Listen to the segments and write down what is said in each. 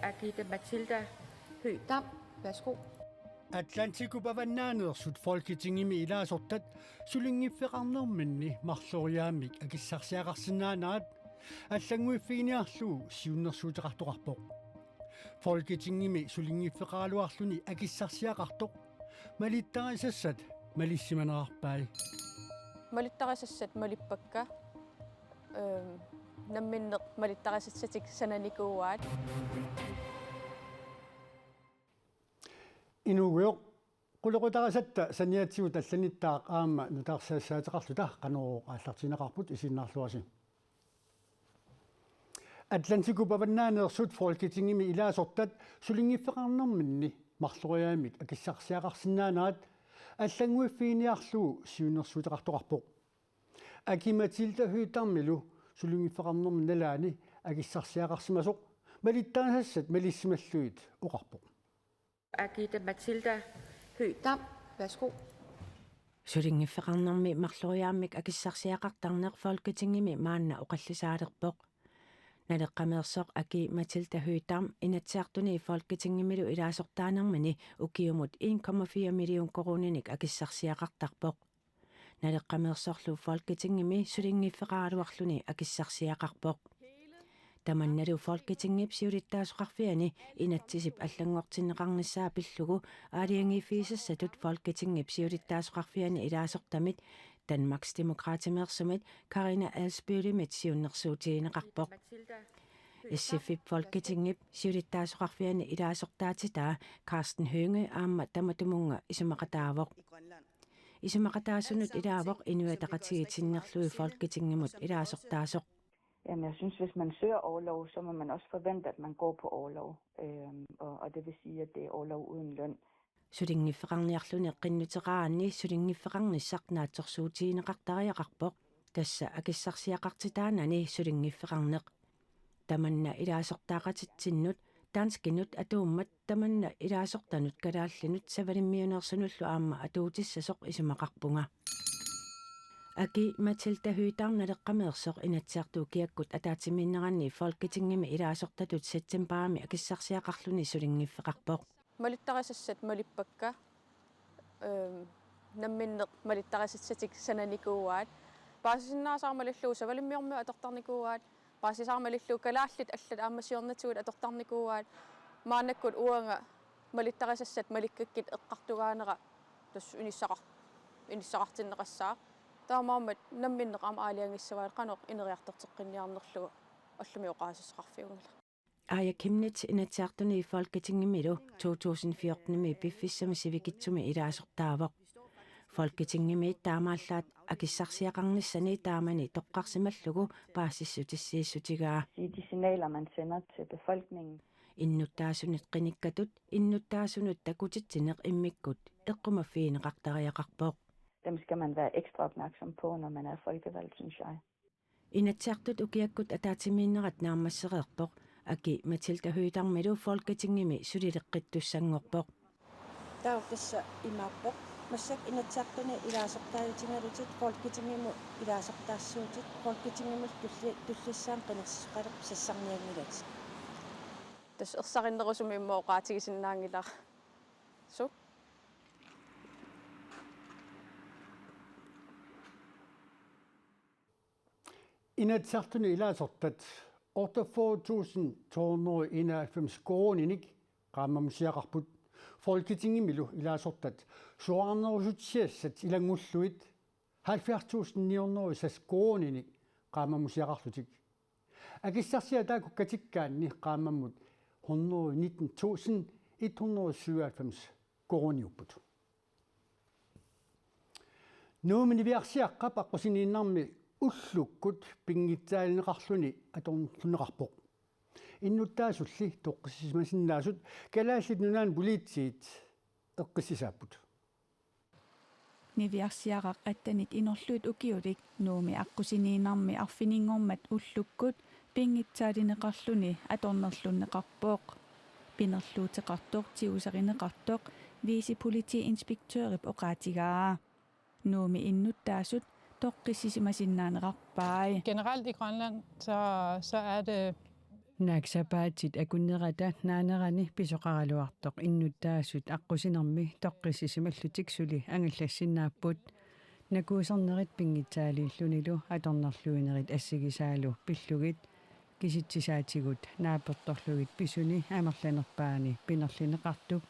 Agita Mathilda Høgh-Dam. Værsgo. Atlantikupavannaanersut folketingimi ilaasortat sulingiffeqarnermanni marloriaamik akissarsiaqarsinnaanaat аллангуиффигиниарлуу сиуннэрсуутеқартоқарпоқ folketingimi sulingiffeqaaluarluni akissarsiaqartoq malittarisassat malissimanerarpai malittarisassat malippakka namminneq malittarisassatik sananikuuaat inuguoq quluqutarasatta saniatsigu tallanittaaq aama nutaarsaassaatеқарлута qanorooq ааллартинеқарпут исиннаарлуаси Atlantikupavannaanersut folketingimi ilaasortat sulingiffeqarnermanni marloriaamik akissarsiaqarsinnaanaat аллангуиффигиниарлуу сиуннэрсуутеқартоқарпоқ Aki Mathilda Høgh-Dam sulingiffeqarnerman nalaani akissarsiaqarsimasoq malittarisassat malissimalluit oqarpoq Agita Mathilda Høgh-Dam. Værsgo. Sulingiffeqarnermi marloriaamik akissarsiaqartarneq folketingimi maanna oqallisaalerpoq naleqqameersoq Aki Mathilda Høgh-Dam inatsiartuni folketingimilu ilaasortaanermani ukiumut 1,4 million koruninik akissarsiaqartarpoq naleqqameersorlu folketingimi sulingiffeqaaluarluni akissarsiaqarpoq tamannalu folketingip siulittaasuqarfiani inatsisip аллангуартиннеқарнissaa pillugu aaliangiiffiisassatut folketingip siulittaasuqarfiani ilaasortamit Danmarks Demokratimeersumit Karina Adsbøl-Limit siunnersuutiineqarpoq SFIP folketingip siulittaasuqarfiani ilaasortaatitaa Carsten Hønge aamma tamatumunga isumaqataavoq isumaqataasunut ilaavoq inuataqatigitinnerlui folketingimut ilaasortaasoq. Jamen, jeg synes, hvis man søger overlov, så må man også forvente, at man går på overlov. Og det vil sige, at det er overlov uden løn. Sulingiffeqarniarluni qinnuteraanni sulingiffeqarnissarnaatsorsuutiineqartariaqarpoq tassa akissarsiaqartitaanani sulingiffeqarneq tamanna ilaasortaaqatitsinnut tanskinut atuummat tamanna ilaasortanut kalaallinut savalimmiunersunullu aamma atuutissasoq isumaqarpunga Aki Mathilda Høgh-Dam naleqqameersoq inatsiartuu kiakkut ataatimiinneranni folketingimi ilaasortatut septemberami akissarsiaqarluni sulingiffeqarpoq malittarisassat malippakka namminneq malittarisassatik sananikuuaat paasisinnaasarmalilluu savalimmiormu atortarnikuuaat paasisaarmalilluu kalaallit allat aammasiornatuut atortarnikuuaat maanakkut uanga malittarisassat malikkakkit eqqartugaanera tass unissaqartinneqassaa taamaammat namminneq aama aaliangissavaat qanoq ineriartorteqqinniarnerlugu allumi oqaasisqarfiungala Aya Kimnit inatsiartuni folketingimilu 2014 piffissami sivikitsumi ilaasortaavoq folketingimi taamaallaat akissarsiaqarnissani taamani toqqarsimallugu paassissutissiissutigaa De signaler, man sender til befolkningen. innuttaasunut qinikkatut innuttaasunut takutitsineq immikkut eqqumaffiineqartariaqarpoq Dem skal man være ekstra opmærksom på, når man er folkevalgt, synes jeg. inatsiartut ukiakkut ataatimiinnerat naammassereerpoq Aki Mathilda Høgh-Dam folketingimi sulileqqittussanngorpoq tautassa imaappoq massak inatsiartuni ilaasortaayutingalutit folketingimu ilaasortaassuutit folketingimul tullissaan qinersisqalaq sassarniangilat tass ersaqinnerusumi imooqaatigisinnaangila su inatsiartuni ilaasortat 4291 koruninik qaammamusiaqarput folketingimilu ilaasortat suarnerusutiassat ilangulluit 70900 koruninik qaammamusiaqarlutik akissarsiataakku katikkaanni qaammammut 119197 koruniupput nuumini viarsiaqqap aqqusiniinnarmi уллуккут пингитсаалинеқарлуни аторнлунеқарпоқ иннуттаасулли тоққиссимасиннаасут калааллит нунаан пулиитсиит эққиссисааппут нивиарсиарaq аттанит инерлуит укиулик нууми аққусиниинарми арфинингормат уллуккут пингитсаалинеқарлуни аторнерлуннеқарпоқ пинерлуутеқартоқ тиусеринеқартоқ виси политиинспектøрип оқаатигаа нууми иннуттаасут Generelt i Grønland, så er det Naaksapaatit akunnerata naanerani pisoqaraluartoq innutaassut aqqusинерми toqqissisimallutik-suli angallassinnaapput nakuusernerit pingitsaaliillunilu atornerluinerit assigisaalu pillugit kisitsisaatigut naapertorlugit pisuni amerlanerpaani pinerlineqartuk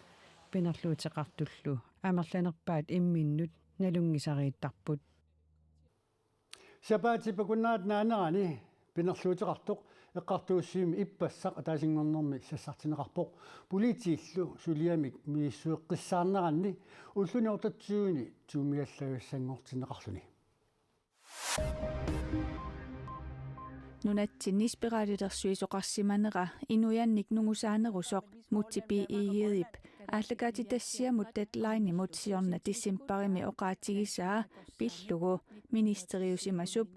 pinerluuteqartullu amerlanerpaat imminnut nalungisariittarput Sapaati pakunnaat naanerani pinerluuteqartoq eqqartuussiimi ippassaq ataasingornermi sassartineqarpoq politiillu suliamik miissueqqissaarneranni ulluni ortatsiuni tuumiallagussangortineqarluni Nunatsin inspiraalilersuisoqarsimanera inuyannik nungusaanerusoq mutsipi iigiip ааллакаати тассиамут дедлайнимут сиорна тиссимпарими оqaатигисаа пиллугу министериусимасуп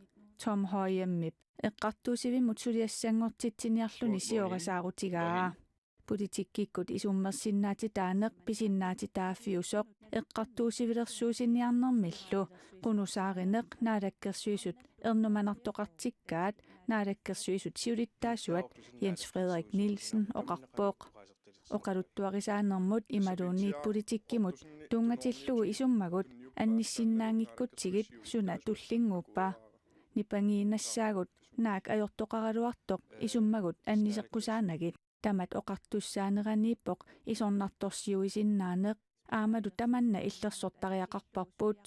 Tom Hoyemмип эққартуусивимут сулиассангортитсиниарлуни сиорасаарутигаа политиккиккут исуммерсиннаати таанеқ писиннаати тааффиусоқ эққартуусивилерсуусиниарнэрмиллу қунусааринеқ наалаккерсуисут эрнуманартоқартиккаат наалаккерсуисут сиулиттаасуат Jens Frederik Nielsen оқарпоқ оқалуттуарисаанермут ималуунниит политиккимут тунгатиллугу исуммагут анниссиннаангиккутсигит суна туллингууппа нипангиинассаагут наак ajortoqaraluartoq исуммагут аннисеққусаанагит тамат оқартуссаанеранииппоқ исорнарторсиуисиннаанеқ аамалу таманна иллерсортариақарпарпут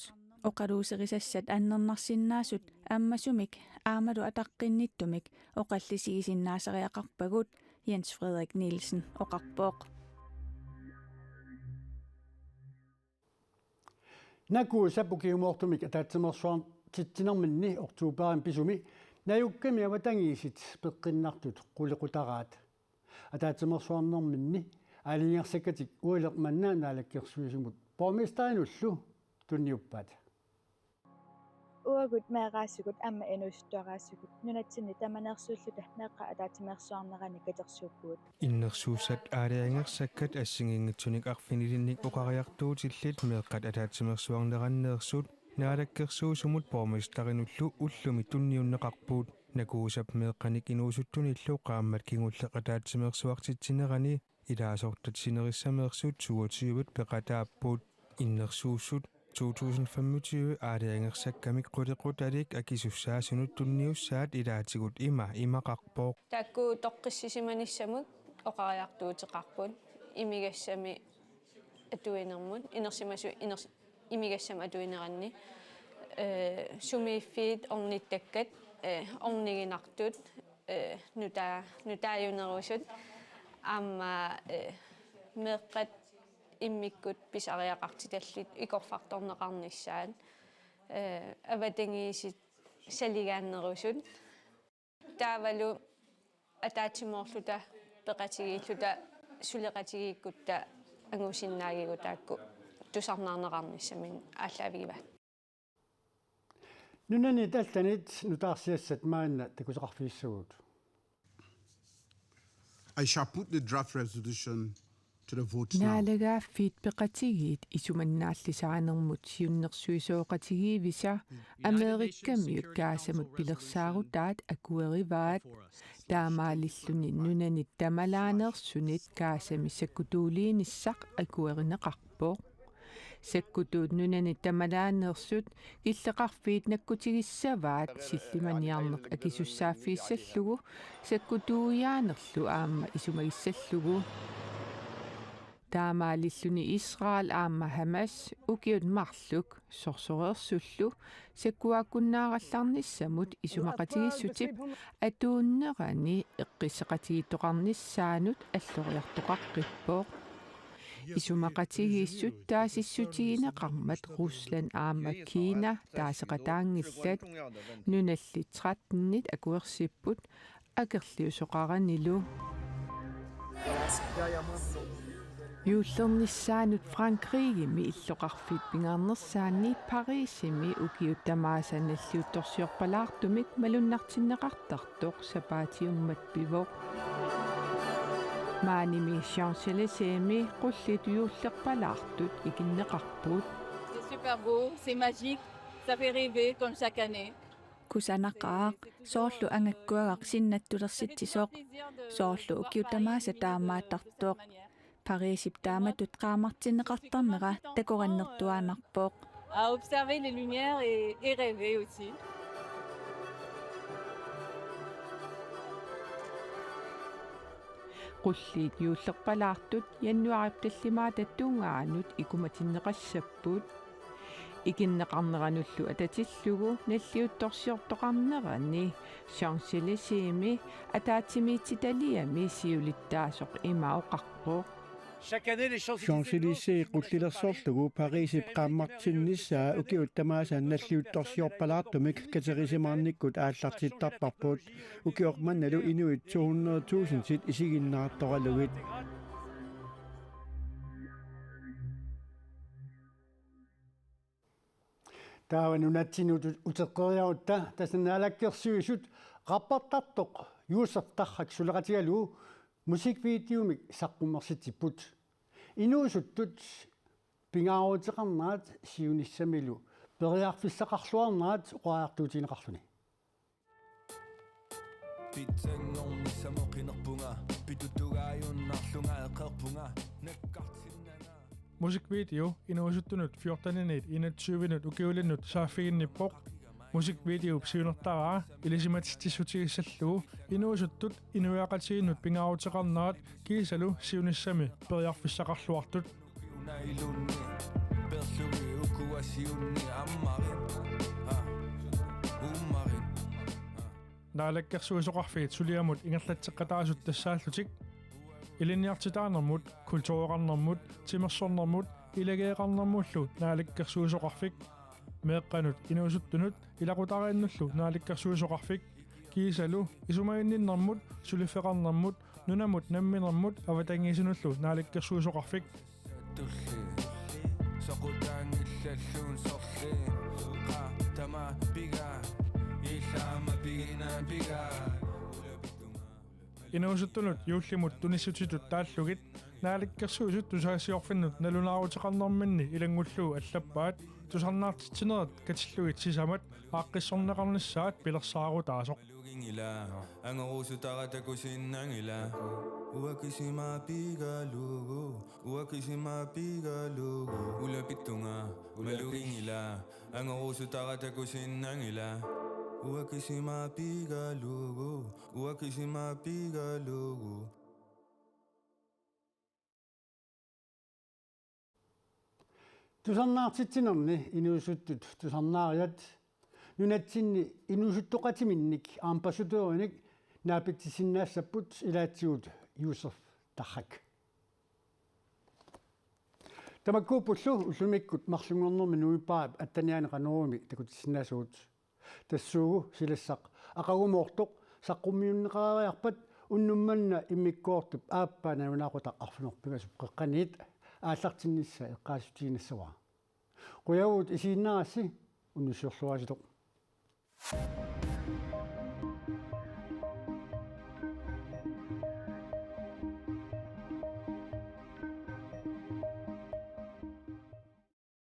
оқалуусерисассат аннернарсиннаасут аммасумик аамалу атаққинниттумик оқаллисигисиннаасариақарпагут Jens Frederik Nielsen оқарпоқ Naku sappukiumortumik ataatsimерsuar titsinerminni oktuuparin pisumi najukkami avatangiisit peqqinnartut quliqutaraat ataatsimерsuarnerminni aliingersakkatik uilermannaa naalakkersuisumut pormestarinullu tunniuppaat uagut meeqaassukut amma enustuaraassukut nunatsinni tamanersuulluta meeqqa ataatimersuarnerani katersuukkuut innersuussat aaliangersakkat assingiingitsunik arfinilinnik uqariartuutillit meeqqat ataatimersuarneranneersut naalakkersuusumut pormestarinullu ullumi tunniunneqarpuut nakuusap meeqqanik inuusuttunillu qaammat kingulleq ataatimersuartitsinerani ilaasortatsinerissameersut suutiuvut peqataappuut innersuussut 2025 aaliangersakkamik quliqutalik akisussaasunut tunniussaat ilaatigut imaqarpooq taakku toqqissisimanissamut oqariartuuteqarput imigassami atuinermut inersimasu imigassam atuineranni sumiiffiit ornittakkat orniginartut nutaayunerusut aamma meeqqat иммиккут писариақартиталлит икорфарторнеқарнissaat аватангиисит салигааннерусут таавалу атаатимоорлута пеқатигииллута сулеқатигииккутта ангусиннаагигу таакку тусарнаарнеқарниссамин ааллаавигиваат нунани талланит нутаарсиассат маанна такусеқарфииссагут I shall put the draft resolution to the vote now. Naalaagaaffiit peqatigiit isumannaallисааnermut siunnersuisooqatigiivisa Amerikkamiut kaasamut pilersaarutaat akuerivaat taamaalilluni nunanit tamalaanersunit kaasami sakkutuuliinissaq akuerineqarpoq sakkutuut nunanit tamalaanersut illeqarfiit nakkutigissavaat sillimaniarneq akisussaafiissallugu sakkutuuyaanerlu aamma isumagissallugu таамаалиллуни Israel аама Hamas укиут марлук сорсореерсуллу саккуаккуннааралларниссамут исумақатигиссутип атууннерани эққиссеқатигиттоқарниссаанут аллориартоқаққиппоо исумақатигииссут таасиссутигинеқармат Руслан аама Кина таасеқатаангиллат нуналли 13-нит акуерсиппут акерлиусоқаранилу юуллернissaanut Frankriigimi иллоқарфит пингаарнерсаанни Парисими укиуттамаасаналлиутторсиорпалаартумик малуннартиннеқартартоқ сапаатиуммат пивоқ мааними Champs-Élysées-ми qullit юуллерпалаартут икиннеқарпут C'est super beau, c'est magique, ça fait rêver comme chaque année. kusanaqaaq soorlu angakkuagaq sinnattulersitsisoq soorlu ukiutamaasa taammaattartuoq Parisip taamatut qaamartinneqartarnera takorannertuaanarpoq à observer les lumières et rêver aussi. qulliit yuullerpalaartut yannuariptallimaa tattuungaanut ikumatinneqassappuut ikinneqarneranullu atatillugu nalliuttorsiortoqarnerani Champs-Élysées-mi ataatimiitsitaliami siulittaasoq imauqarpoq Champs-Élysées qullilersorlugu Parisip qaammartinnissaa ukiuttamaasaan nalliuttorsiorpalaartumik katerisimaarnikkut aallartittarparput ukiormannalu inuit 200,000 sit isiginnaartoralugit Taavanunatsinut uteqqeriarutta tasanaalakkersuisut qappartartoq yuussertarrak suleqatigalu musikvideomik saqqummersitipput inuusuttut pingaaruuteqarnaat siunissamilu periarfissaqarluarnaat uqaartuutineqarluni musikvideo inuusuttunut 14 inatssuuvinut ukiulinnut saaffiginnippoq musikvideo psiunertaraa ilisimatistissutigissallugu inuusuttut inuiaqatiginnut pingaaruteqarnaat kiisalu siunissami periarfissaqarluartut naalakkersuisoqarfiit suliamut ingerlatseqqataasut tassaallutik iliniartitaanermut kultuuqarnermut timersornermut ilageeqarnermullu naalakkersuisoqarfik meeqqanut inuusuttunut ilaqutariannullu naalakkersuisoqarfik kiisalu isumaginninnermut sulifeqarnermut nunamut namminermut avatangiisunullu naalakkersuisoqarfik soqutaangillalluun sorli qa tama piga ilaama pigina piga inuusuttunut yuullimut tunissutitut taallugit naalikkersuusut tusaasiorfinnut nalunaaruteqarnerminni ilangulluu allappaat tusarnaartitsineret katillugit sisamat aaqqissorneqarnissaat pilersaarutaasoq angeruusutaqatakusinnangila uakisimaa pigalugu uakisimaa pigalugu ulapittunga malugingila angeruusutaqatakusinnangila uakisimaa pigalugu uakisimaa pigalugu tusarnaartitsinerni inuusuttut tusarnaariat nunatsinni inuusuttoqatiminnik aampasutuurinik naapitisinnaassaput ilaatsigut Yusuf tarrak tamakkuupullu ullumikkut marlungornermi nuipaap attanianeqanuumi takutissinnaasuut tassuugu silassaq aqagumoortoq saqqummiunneqariarpat unnummanna immikkoortup aappaana unaaqutaqarfunorpigasuk qeqqaniit ааллартиннисса эққаасутигинассаваа қуявут исииннарасси уннуссиорлуаситоқ